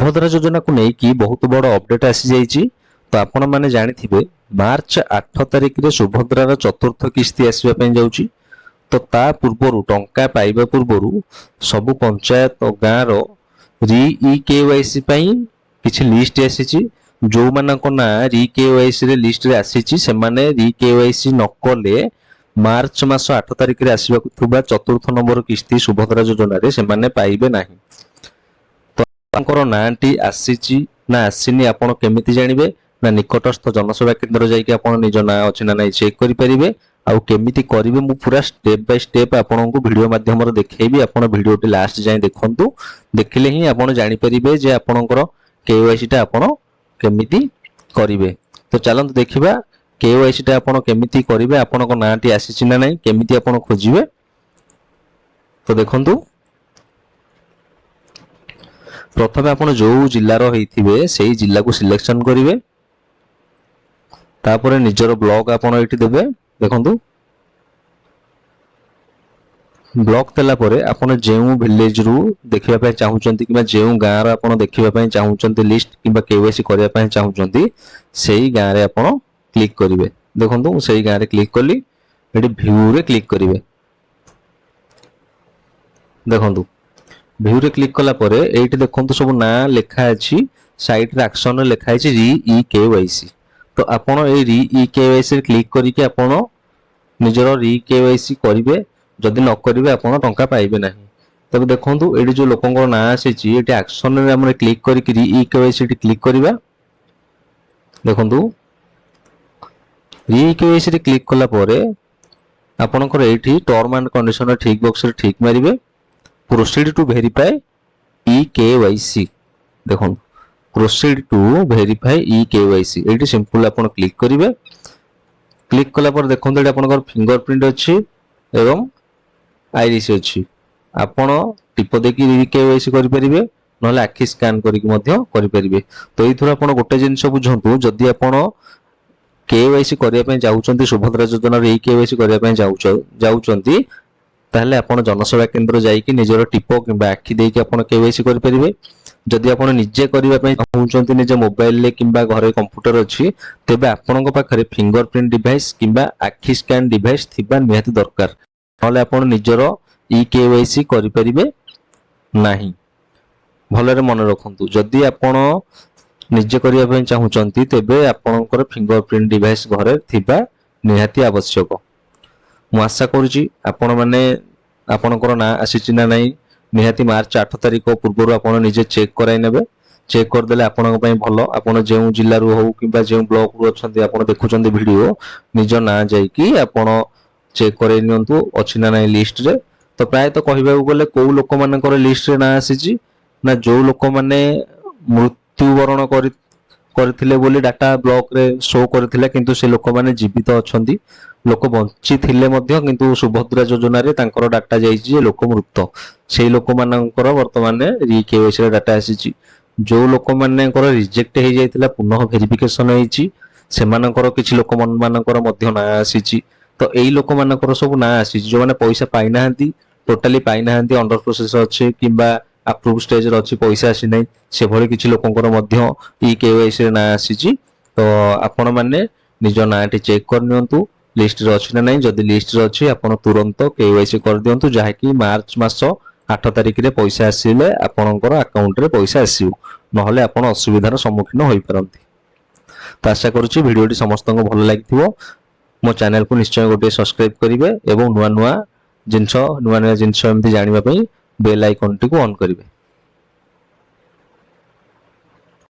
सुभद्रा योजना को लेकिन बहुत बड़ अपडेट आसी जाइए। तो आपण मैंने जानिथिबे मार्च 8 तारिख रे सुभद्रार चतुर्थ किस्ती आसवाई जाऊँगी। तो ता पूर्वर टंका पाइबा पूर्वर सबु पंचायत और गाँव री ई केवाईसी किछि लिस्ट आसी। जो मानक ना री केवाईसी रे लिस्ट रे आसी से माने री केवाईसी नकले मार्च मास 8 तारिख रे आसवाक थुबा चतुर्थ नंबर किस्ती सुभद्रा योजना रे से माने पाइबे नाही। तो आपनकर नाटी आसीची ना आसीनी आपण केमिति जानिबे ना निकटस्थ जनसेवा केंद्र जाइके आपण निज ना अछि ना नै चेक करि परिबे। आउ केमिति करिवे मु पूरा स्टेप बाय स्टेप आपनको वीडियो माध्यम रे देखैबी। आपण वीडियोटी लास्ट जाय देखंतु, देखिले ही आपण जानि परिबे जे आपनकर केवाईसी टा आपण केमिति करिवे। तो चलंतु देखिबा केवाईसी टा आपण केमिति करिवे, आपनको नाटी आसीची ना नै केमिति आपण खोजिवे। तो देखंतु प्रथमे आपण जो जिल्ला रो हेइथिबे सेही जिल्ला को सिलेक्शन करिवे। तापर निजर ब्लॉक आपण एठी देबे। देखंतु ब्लॉक देला परे आपण जेउ विलेज रु देखिबा पय चाहुचंती किबा जेउ गाँ रा आपण देखिबा पय चाहुचंती लिस्ट किबा केवाईसी करिया पय चाहुचंती सेही गाँ रे आपण क्लिक करिवे। देखंतु सेही गाँ रे क्लिक करली, एठी व्यू रे क्लिक करिवे। देखंतु व्यू रे क्लिक कला परे एठी देखंतु सब ना लेखा अछि, साइड रे एक्शन रे लेखा अछि री ई केवाईसी। तो आपण ए री ई केवाईसी रे क्लिक करिके आपण निजरो री केवाईसी करिवे। जदि न करिवे आपण टंका पाइबे नाही। तब देखंतु एठी जो लोकंकर ना आसीची एठी एक्शन रे हमरे क्लिक करिके री ई केवाईसी रे क्लिक करिवा। देखंतु री ई केवाईसी रे क्लिक कला परे आपनकर एठी टर्म एंड कंडीशन रे ठीक बॉक्स रे ठीक मारिवे। Proceed to verify e KYC. देखंतु proceed to verify e KYC एठी सिंपल आपण क्लिक करिवे। क्लिक कला पर देखंतु एठी आपनकर फिंगरप्रिंट अछि एवं आईरिस अछि। आपण टिप देखि री केवाईसी करि परिबे, नहले आखि स्कैन करिक मध्य करि परिबे। तो एथुर आपण गोटे जिंस बुझंतु, जदि आपण केवाईसी करिया पय जाउचंती सुभद्रा योजना रे ई केवाईसी करिया पय जाउचंती ताहले आपण जनसेवा केंद्र जाइकि निजर टिप किबा आखि देइकि आपण केवाईसी करि परिबे। जदि आपण निजे करिया पय चाहुचंती निजे मोबाइल ले किबा घरे कंप्यूटर अछि तेबे आपणक पाखरे फिंगरप्रिंट डिवाइस किबा आखि स्कैन डिवाइस थिबा निहाती दरकार, नहले आपण निजर ई केवाईसी करि परिबे नाही। भलरे मन रखंतु, जदि आपण निजे करिया पय चाहुचंती तेबे आपणकर फिंगरप्रिंट डिवाइस घरे थिबा निहाती आवश्यक। मु आशा करूची आपण माने आपणकर ना आसीची ना नै निहाती मार्च 8 तारिख पूर्व आपण निजे चेक कराई नेबे। चेक कर देले आपणक पय भलो। आपण जेउ जिल्ला रु हो किबा जेउ ब्लॉक रु अछंती आपण देखुचंती वीडियो निज ना जाई कि आपण चेक कराई नियंतु अछि ना नै लिस्ट रे। तो प्राय तो कहिबा गले को लोक मानकर लिस्ट रे ना आसीची ना जो लोक माने मृत्युवरण करथिले बोली डाटा ब्लॉक रे शो करथिला, किंतु से लोक माने जीवित अछंती। लोक बंची थिले मध्य किंतु सुभद्रा योजना रे तांकर डाटा जाईची जे लोक मृत, सेही लोक मानकर वर्तमान री केवाईसी रे डाटा आसीची। जो लोक मानकर रिजेक्ट हे जाइतिला पुनः वेरिफिकेशन हेची सेमानकर किछि लोक मानकर मध्य ना आसीची। तो एई लोक मानकर सब ना आसीची जो माने पैसा पाइ नाहंती, टोटली पाइ नाहंती, अंडर प्रोसेस अछि किबा अप्रूव स्टेज रे अछि, पैसा आसी नै, से भली किछि लोकंकर मध्य ई केवाईसी रे ना आसीची। तो आपण माने निज नाटी चेक कर नियंतु लिस्ट रे अछि ना नै। जदि लिस्ट रे अछि आपण तुरंत केवाईसी कर दियंतु, जाहाकि मार्च मास 8 तारिख रे पैसा आसीले आपणकर अकाउंट रे पैसा आसीउ, नहले आपण असुविधार सम्मुखीन होई परंती। तो आशा करूची वीडियोटी समस्तको भल लागिथिबो। मो चैनल को निश्चय गोटे सब्सक्राइब करिवे एवं नुआ नुआ जिंस एमती जानिबा पई बेल आइकन टी को ऑन करिवे।